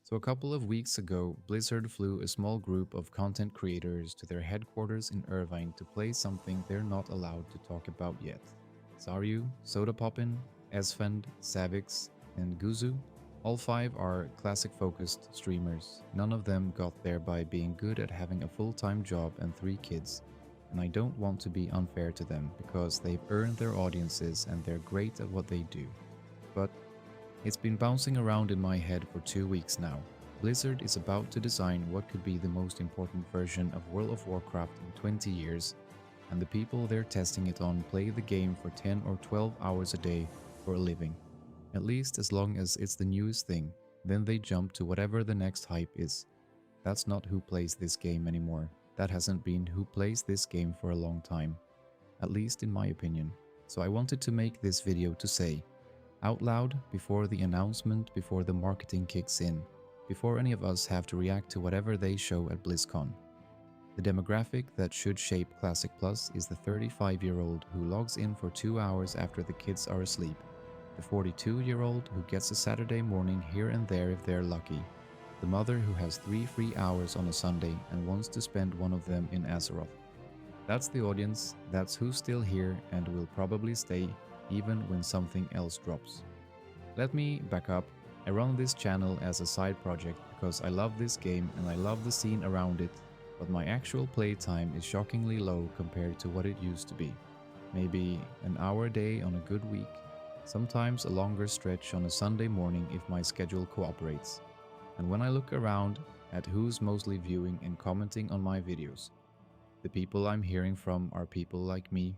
So a couple of weeks ago, Blizzard flew a small group of content creators to their headquarters in Irvine to play something they're not allowed to talk about yet. Zaryu, Sodapoppin, Esfand, Savix, and Guzu, all five are classic-focused streamers. None of them got there by being good at having a full-time job and 3 kids, and I don't want to be unfair to them because they've earned their audiences and they're great at what they do. But it's been bouncing around in my head for 2 weeks now. Blizzard is about to design what could be the most important version of World of Warcraft in 20 years, and the people they're testing it on play the game for 10 or 12 hours a day for a living. At least as long as it's the newest thing, then they jump to whatever the next hype is. That's not who plays this game anymore. That hasn't been who plays this game for a long time. At least in my opinion. So I wanted to make this video to say, out loud, before the announcement, before the marketing kicks in, before any of us have to react to whatever they show at BlizzCon. The demographic that should shape Classic Plus is the 35-year-old who logs in for 2 hours after the kids are asleep, the 42-year-old who gets a Saturday morning here and there if they're lucky, the mother who has 3 free hours on a Sunday and wants to spend one of them in Azeroth. That's the audience, that's who's still here and will probably stay even when something else drops. Let me back up. I run this channel as a side project because I love this game and I love the scene around it, but my actual playtime is shockingly low compared to what it used to be. Maybe an hour a day on a good week, sometimes a longer stretch on a Sunday morning if my schedule cooperates. And when I look around at who's mostly viewing and commenting on my videos, the people I'm hearing from are people like me,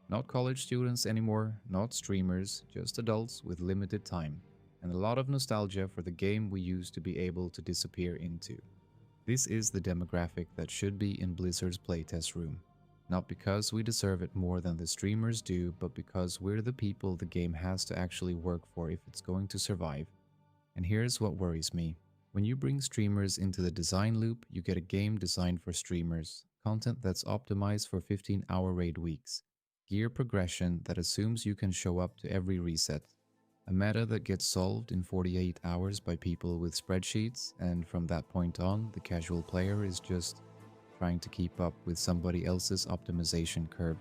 not college students anymore, not streamers, just adults with limited time, and a lot of nostalgia for the game we used to be able to disappear into. This is the demographic that should be in Blizzard's playtest room. Not because we deserve it more than the streamers do, but because we're the people the game has to actually work for if it's going to survive. And here's what worries me. When you bring streamers into the design loop, you get a game designed for streamers, content that's optimized for 15-hour raid weeks, gear progression that assumes you can show up to every reset, a meta that gets solved in 48 hours by people with spreadsheets, and from that point on, the casual player is just trying to keep up with somebody else's optimization curve.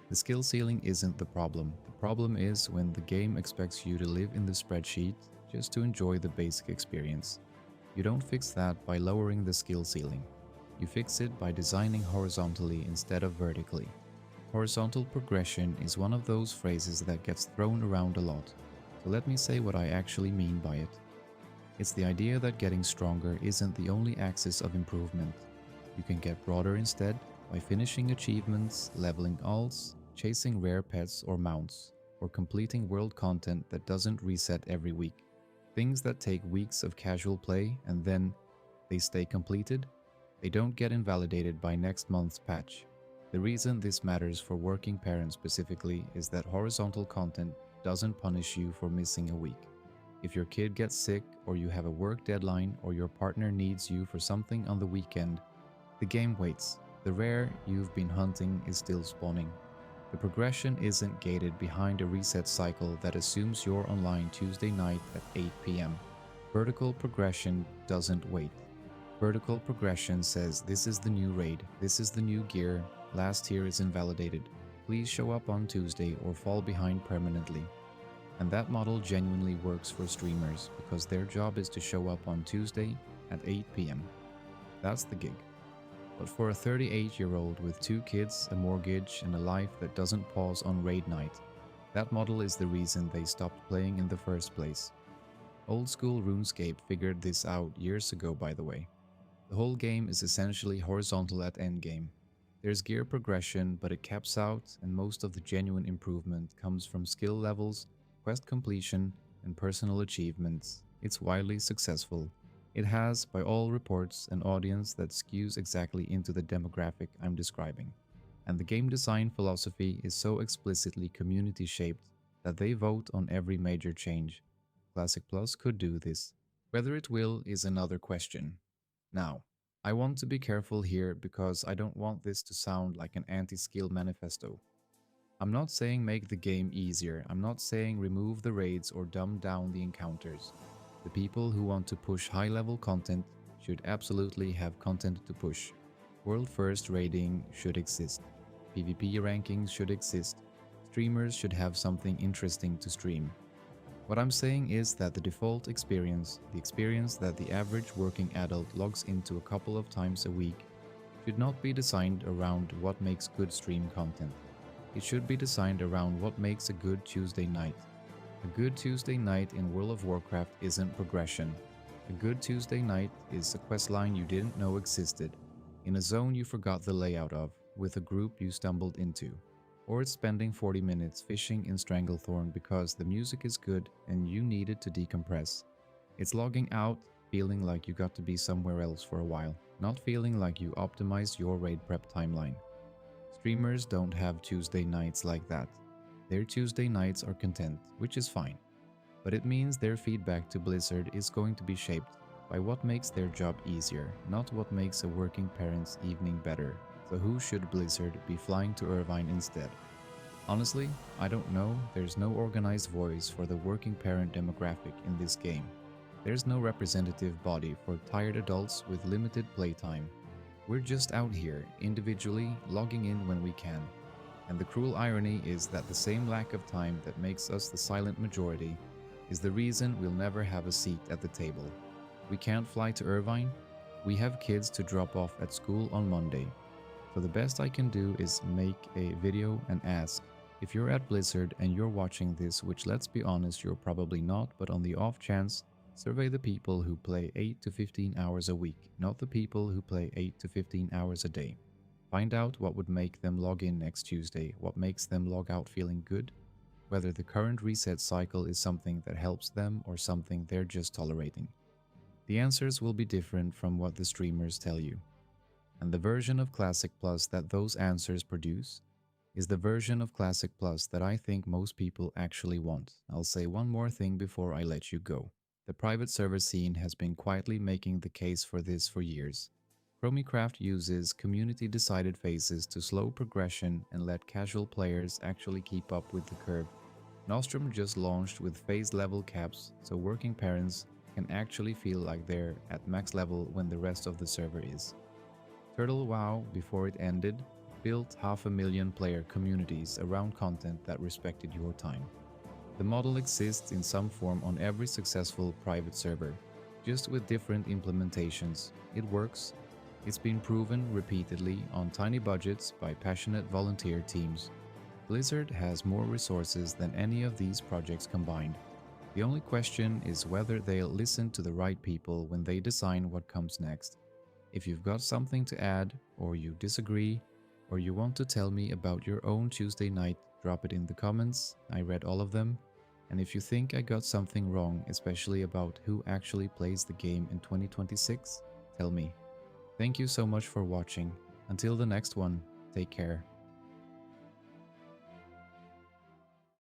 The skill ceiling isn't the problem. The problem is when the game expects you to live in the spreadsheet just to enjoy the basic experience. You don't fix that by lowering the skill ceiling. You fix it by designing horizontally instead of vertically. Horizontal progression is one of those phrases that gets thrown around a lot, so let me say what I actually mean by it. It's the idea that getting stronger isn't the only axis of improvement. You can get broader instead by finishing achievements, leveling alts, chasing rare pets or mounts, or completing world content that doesn't reset every week. Things that take weeks of casual play and then they stay completed. They don't get invalidated by next month's patch. The reason this matters for working parents specifically is that horizontal content doesn't punish you for missing a week. If your kid gets sick or you have a work deadline or your partner needs you for something on the weekend, the game waits. The rare you've been hunting is still spawning. The progression isn't gated behind a reset cycle that assumes you're online Tuesday night at 8 p.m. Vertical progression doesn't wait. Vertical progression says this is the new raid, this is the new gear, last tier is invalidated, please show up on Tuesday or fall behind permanently. And that model genuinely works for streamers because their job is to show up on Tuesday at 8 p.m. That's the gig. But for a 38-year-old with 2 kids, a mortgage, and a life that doesn't pause on raid night, that model is the reason they stopped playing in the first place. Old school RuneScape figured this out years ago, by the way. The whole game is essentially horizontal at endgame. There's gear progression, but it caps out, and most of the genuine improvement comes from skill levels, quest completion, and personal achievements. It's wildly successful. It has, by all reports, an audience that skews exactly into the demographic I'm describing. And the game design philosophy is so explicitly community-shaped that they vote on every major change. Classic Plus could do this. Whether it will is another question. Now, I want to be careful here because I don't want this to sound like an anti-skill manifesto. I'm not saying make the game easier, I'm not saying remove the raids or dumb down the encounters. The people who want to push high-level content should absolutely have content to push. World First rating should exist. PvP rankings should exist. Streamers should have something interesting to stream. What I'm saying is that the default experience, the experience that the average working adult logs into a couple of times a week, should not be designed around what makes good stream content. It should be designed around what makes a good Tuesday night. A good Tuesday night in World of Warcraft isn't progression. A good Tuesday night is a questline you didn't know existed, in a zone you forgot the layout of, with a group you stumbled into. Or it's spending 40 minutes fishing in Stranglethorn because the music is good and you needed to decompress. It's logging out, feeling like you got to be somewhere else for a while, not feeling like you optimized your raid prep timeline. Streamers don't have Tuesday nights like that. Their Tuesday nights are content, which is fine. But it means their feedback to Blizzard is going to be shaped by what makes their job easier, not what makes a working parent's evening better. So who should Blizzard be flying to Irvine instead? Honestly, I don't know. There's no organized voice for the working parent demographic in this game. There's no representative body for tired adults with limited playtime. We're just out here, individually, logging in when we can. And the cruel irony is that the same lack of time that makes us the silent majority is the reason we'll never have a seat at the table. We can't fly to Irvine. We have kids to drop off at school on Monday. So the best I can do is make a video and ask, if you're at Blizzard and you're watching this, which let's be honest, you're probably not, but on the off chance, survey the people who play 8 to 15 hours a week, not the people who play 8 to 15 hours a day. Find out what would make them log in next Tuesday, what makes them log out feeling good, whether the current reset cycle is something that helps them or something they're just tolerating. The answers will be different from what the streamers tell you. And the version of Classic Plus that those answers produce is the version of Classic Plus that I think most people actually want. I'll say one more thing before I let you go. The private server scene has been quietly making the case for this for years. Chromicraft uses community-decided phases to slow progression and let casual players actually keep up with the curve. Nostrum just launched with phase level caps, so working parents can actually feel like they're at max level when the rest of the server is. Turtle WoW, before it ended, built 500,000 player communities around content that respected your time. The model exists in some form on every successful private server, just with different implementations. It works. It's been proven repeatedly on tiny budgets by passionate volunteer teams. Blizzard has more resources than any of these projects combined. The only question is whether they'll listen to the right people when they design what comes next. If you've got something to add, or you disagree, or you want to tell me about your own Tuesday night, drop it in the comments. I read all of them. And if you think I got something wrong, especially about who actually plays the game in 2026, tell me. Thank you so much for watching. Until the next one, take care.